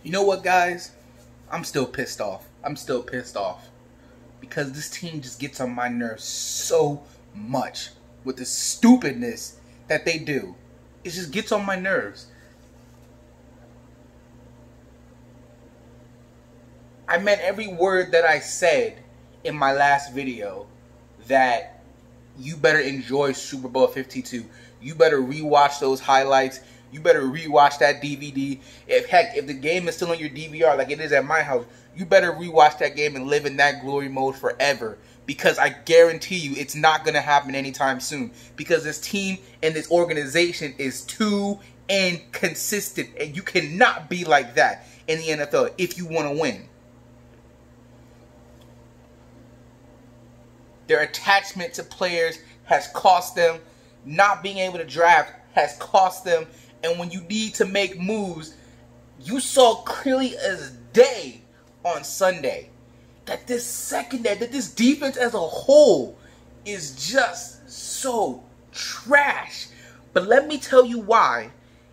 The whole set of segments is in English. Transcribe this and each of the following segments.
You know what, guys? I'm still pissed off. I'm still pissed off. Because this team just gets on my nerves so much with the stupidness that they do. It just gets on my nerves. I meant every word that I said in my last video, that you better enjoy Super Bowl 52. You better rewatch those highlights. You better rewatch that DVD. If the game is still on your DVR like it is at my house, you better rewatch that game and live in that glory mode forever. Because I guarantee you it's not going to happen anytime soon. Because this team and this organization is too inconsistent. And you cannot be like that in the NFL if you want to win. Their attachment to players has cost them. Not being able to draft has cost them. And when you need to make moves, you saw clearly as day on Sunday that this secondary, that this defense as a whole is just so trash. But let me tell you why.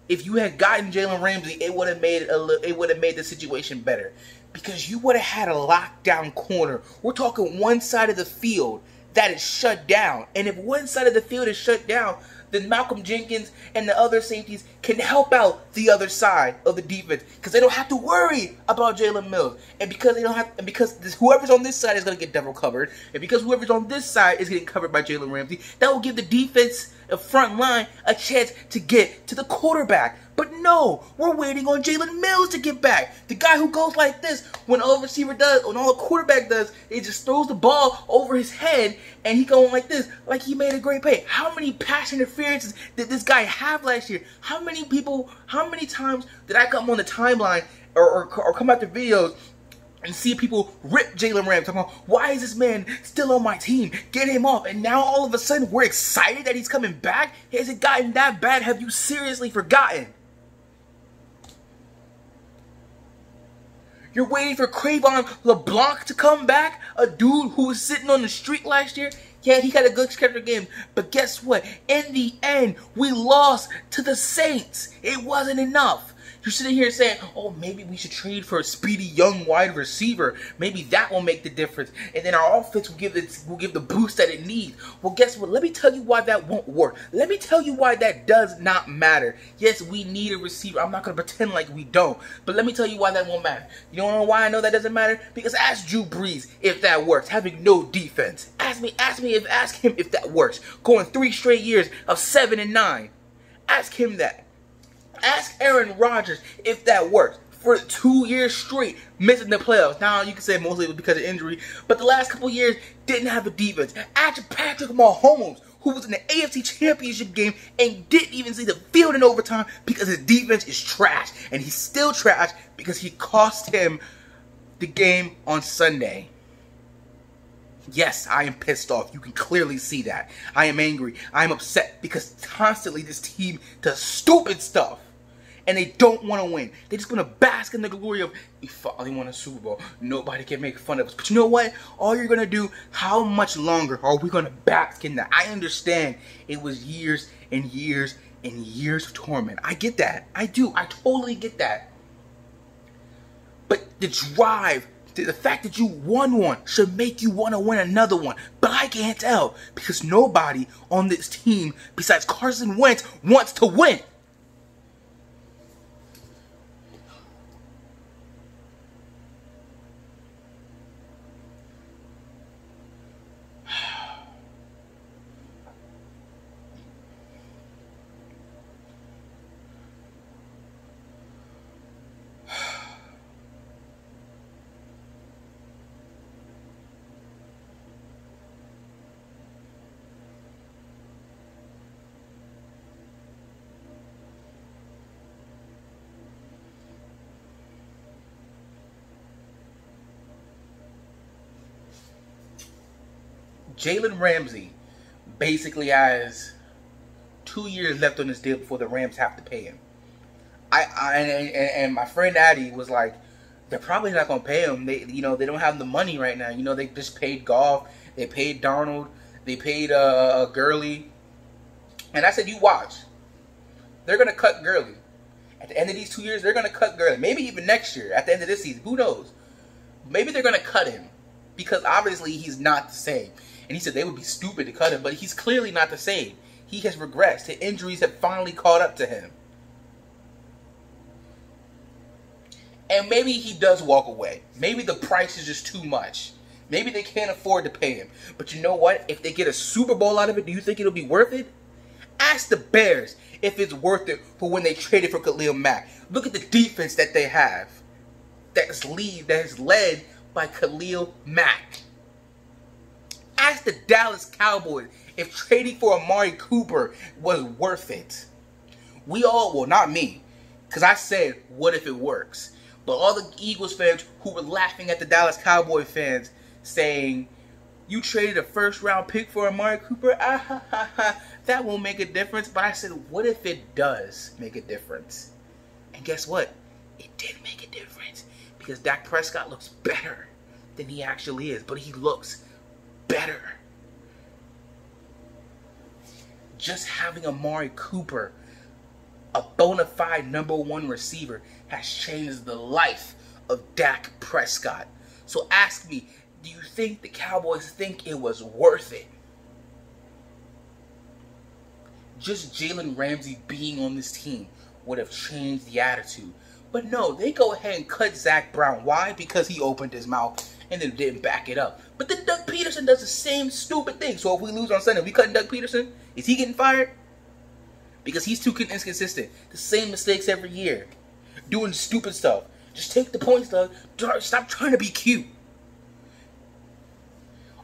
If you had gotten Jalen Ramsey, it would have made the situation better. Because you would have had a lockdown corner. We're talking one side of the field that is shut down. And if one side of the field is shut down, then Malcolm Jenkins and the other safeties can help out the other side of the defense, because they don't have to worry about Jalen Mills, and because whoever's on this side is going to get double covered, and because whoever's on this side is getting covered by Jalen Ramsey, that will give the defense, the front line, a chance to get to the quarterback. But no, we're waiting on Jalen Mills to get back. The guy who goes like this when all the quarterback does, it just throws the ball over his head and he going like this, like he made a great play. How many pass interferences did this guy have last year? How many times did I come on the timeline or come out the videos and see people rip Jalen Ramsey, talking about, why is this man still on my team? Get him off. And now all of a sudden we're excited that he's coming back? Has it gotten that bad? Have you seriously forgotten? You're waiting for Cravon LeBlanc to come back? A dude who was sitting on the street last year? Yeah, he had a good character game. But guess what? In the end, we lost to the Saints. It wasn't enough. You're sitting here saying, oh, maybe we should trade for a speedy young wide receiver. Maybe that will make the difference. And then our offense will give the boost that it needs. Well, guess what? Let me tell you why that won't work. Let me tell you why that does not matter. Yes, we need a receiver. I'm not going to pretend like we don't. But let me tell you why that won't matter. You don't know why I know that doesn't matter? Because ask Drew Brees if that works, having no defense. Ask him if that works. Going 3 straight years of 7-9. Ask him that. Ask Aaron Rodgers if that works. For 2 years straight, missing the playoffs. Now, you can say mostly it was because of injury, but the last couple years didn't have a defense. Ask Patrick Mahomes, who was in the AFC Championship game and didn't even see the field in overtime because his defense is trash. And he's still trash because he cost him the game on Sunday. Yes, I am pissed off. You can clearly see that. I am angry. I am upset because constantly this team does stupid stuff. And they don't want to win. They just want to bask in the glory of, we finally won a Super Bowl. Nobody can make fun of us. But you know what? All you're going to do, how much longer are we going to bask in that? I understand it was years and years and years of torment. I get that. I do. I totally get that. But the drive, the fact that you won one should make you want to win another one. But I can't tell because nobody on this team besides Carson Wentz wants to win. Jalen Ramsey basically has 2 years left on this deal before the Rams have to pay him. And my friend Addy was like, they're probably not gonna pay him. They don't have the money right now. They just paid Goff, they paid Darnold, they paid Gurley, and I said, you watch, they're gonna cut Gurley, At the end of these 2 years, they're going to cut Gurley. Maybe even next year, at the end of this season. Who knows? Maybe they're going to cut him. Because obviously he's not the same. And he said they would be stupid to cut him. But he's clearly not the same. He has regressed. His injuries have finally caught up to him. And maybe he does walk away. Maybe the price is just too much. Maybe they can't afford to pay him. But you know what? If they get a Super Bowl out of it, do you think it'll be worth it? Ask the Bears if it's worth it for when they traded for Khalil Mack. Look at the defense that they have. That is led by Khalil Mack. Ask the Dallas Cowboys if trading for Amari Cooper was worth it. Well, not me. Because I said, what if it works? But all the Eagles fans who were laughing at the Dallas Cowboy fans saying, you traded a first-round pick for Amari Cooper? That won't make a difference. But I said, what if it does make a difference? And guess what? It did make a difference. Because Dak Prescott looks better than he actually is. But he looks better. Just having Amari Cooper, a bona fide #1 receiver, has changed the life of Dak Prescott. So ask me, do you think the Cowboys think it was worth it? Just Jalen Ramsey being on this team would have changed the attitude. But no, they go ahead and cut Zach Brown. Why? Because he opened his mouth and then didn't back it up. But then Doug Peterson does the same stupid thing. So if we lose on Sunday, we cutting Doug Peterson? Is he getting fired? Because he's too inconsistent. The same mistakes every year. Doing stupid stuff. Just take the points, Doug. Stop trying to be cute.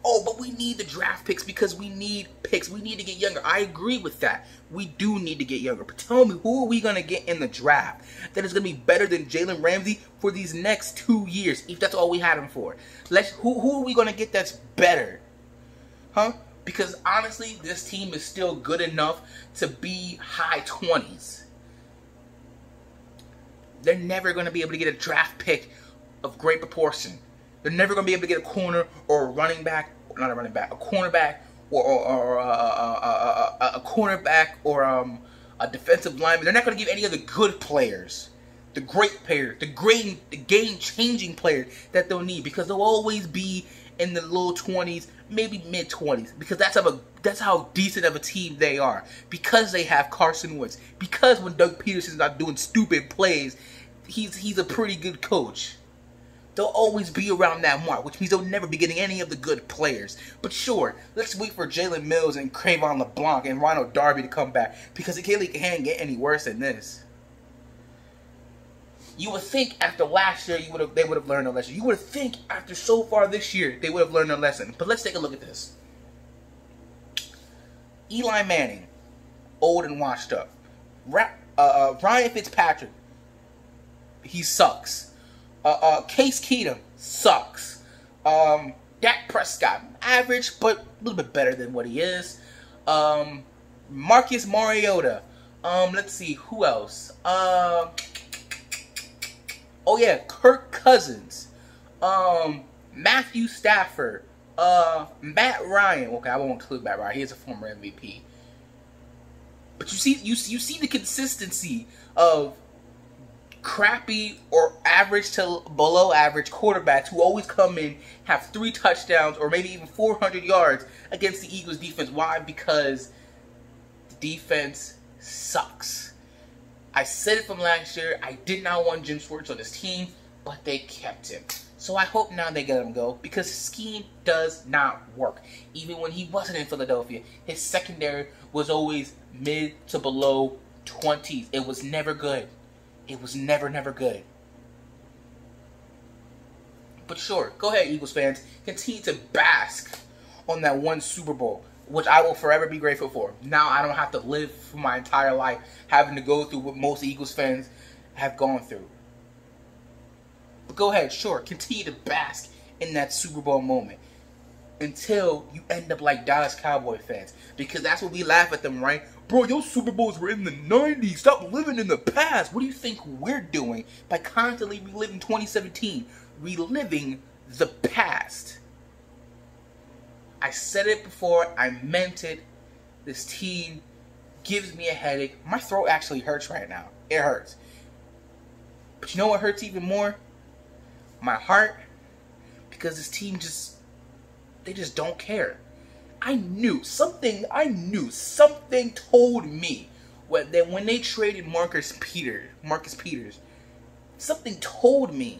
Oh, but we need the draft picks because we need picks. We need to get younger. I agree with that. We do need to get younger. But tell me, who are we going to get in the draft that is going to be better than Jalen Ramsey for these next 2 years, if that's all we had him for? Who are we going to get that's better? Huh? Because honestly, this team is still good enough to be high 20s. They're never going to be able to get a draft pick of great proportion. They're never going to be able to get a corner or a running back, not a running back, a cornerback or a cornerback or a defensive lineman. They're not going to give any other good players, the great players, the game-changing players that they'll need, because they'll always be in the low 20s, maybe mid 20s, because that's how decent of a team they are. Because they have Carson Wentz. Because when Doug Peterson's not doing stupid plays, he's a pretty good coach. They'll always be around that mark, which means they'll never be getting any of the good players. But sure, let's wait for Jalen Mills and Cravon LeBlanc and Ronald Darby to come back, because it really can't get any worse than this. You would think after last year they would have learned a lesson. You would think after so far this year they would have learned a lesson. But let's take a look at this. Eli Manning, old and washed up. Ryan Fitzpatrick, he sucks. Case Keenum sucks. Dak Prescott, average, but a little bit better than what he is. Marcus Mariota. Let's see, who else? Oh yeah, Kirk Cousins. Matthew Stafford. Matt Ryan. Okay, I won't include Matt Ryan. He is a former MVP. But you see the consistency of crappy or average to below average quarterbacks who always come in, have 3 touchdowns or maybe even 400 yards against the Eagles defense. Why? Because the defense sucks. I said it from last year. I did not want Jim Schwartz on this team, but they kept him. So I hope now they let him go, because his scheme does not work. Even when he wasn't in Philadelphia, his secondary was always mid to below 20s. It was never good. It was never good. But sure, go ahead, Eagles fans. Continue to bask on that one Super Bowl, which I will forever be grateful for. Now I don't have to live for my entire life having to go through what most Eagles fans have gone through. But go ahead, sure, continue to bask in that Super Bowl moment until you end up like Dallas Cowboy fans. Because that's what we laugh at them, right? Bro, your Super Bowls were in the 90s. Stop living in the past. What do you think we're doing by constantly reliving 2017? Reliving the past. I said it before. I meant it. This team gives me a headache. My throat actually hurts right now. It hurts. you know what hurts even more? My heart. Because this team they just don't care. I knew something told me that when they traded Marcus Peters, something told me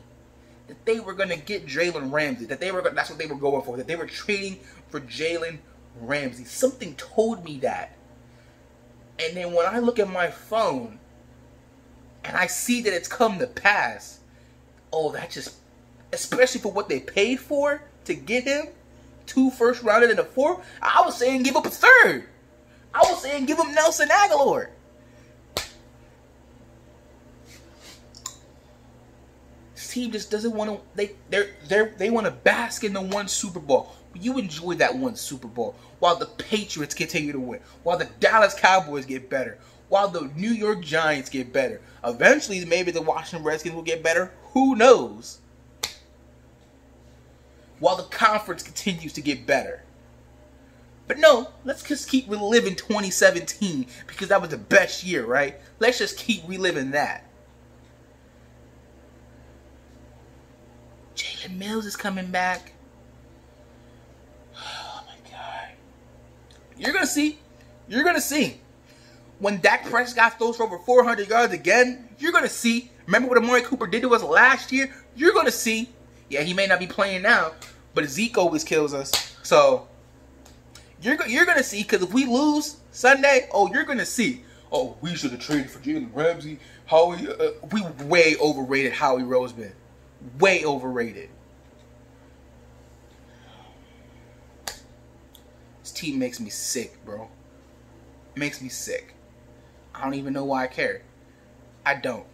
that they were gonna get Jalen Ramsey. That's what they were going for. That they were trading for Jalen Ramsey. Something told me that. And then when I look at my phone and I see that it's come to pass, oh, that just, especially for what they paid for to get him, 2 first rounders and a 4th, I was saying give up a 3rd. I was saying give him Nelson Agholor. This team just doesn't want to. They want to bask in the one Super Bowl. You enjoy that one Super Bowl while the Patriots continue to win, while the Dallas Cowboys get better, while the New York Giants get better. Eventually, maybe the Washington Redskins will get better. Who knows? While the conference continues to get better. But no, let's just keep reliving 2017 because that was the best year, right? Let's just keep reliving that. Jalen Mills is coming back. Oh my God. You're going to see. You're going to see. When Dak Prescott throws for over 400 yards again, you're going to see. Remember what Amari Cooper did to us last year? You're going to see. Yeah, he may not be playing now, but Zeke always kills us. So, you're going to see, because if we lose Sunday, oh, you're going to see. Oh, we should have traded for Jalen Ramsey. We way overrated Howie Roseman. Way overrated. This team makes me sick, bro. It makes me sick. I don't even know why I care. I don't.